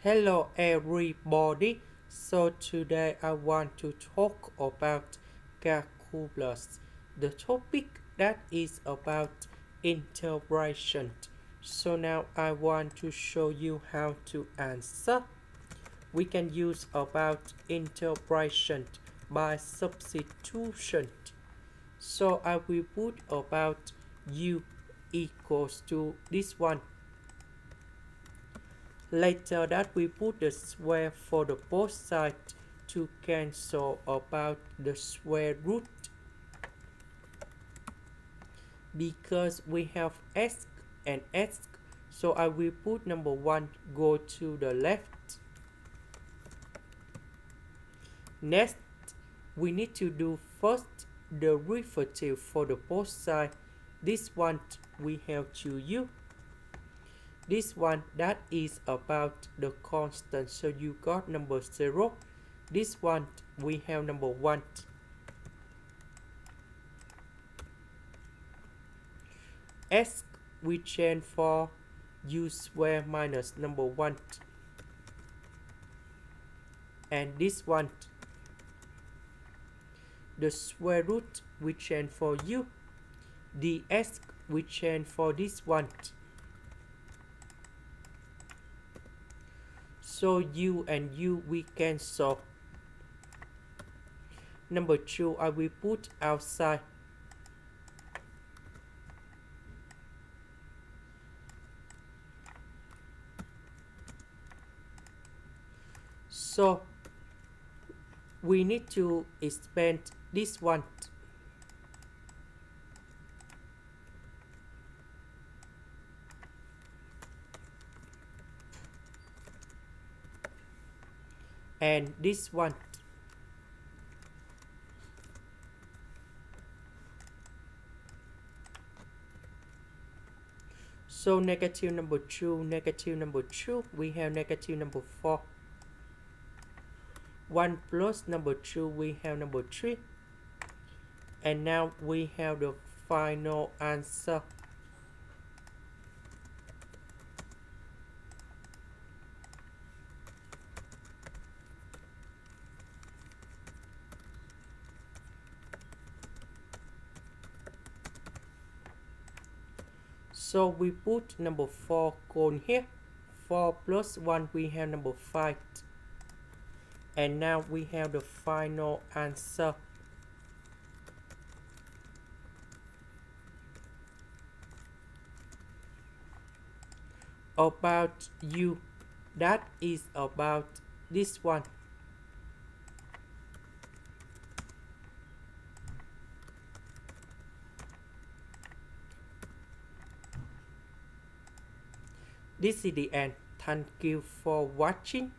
Hello everybody. So today I want to talk about calculus. The topic that is about integration. So now I want to show you how to answer. We can use about integration by substitution. So I will put about u equals to this one. Later that we put the square for the both sides to cancel about the square root. Because we have x and x, so I will put number 1 go to the left. Next, we need to do first the derivative for the both sides. This one we have to use. This one that is about the constant, so you got number 0. This one we have number 1. S we change for u square minus number 1. And this one, the square root we change for u. The s we change for this one. So u and u we cancel. Number 2 I will put outside. So we need to expand this one. And this one. So negative number 2, negative number 2, we have negative number 4. 1 plus number 2, we have number 3. And now we have the final answer. So we put number 4 cone here. 4 plus 1, we have number 5. And now we have the final answer. About u, that is about this one. This is the end. Thank you for watching.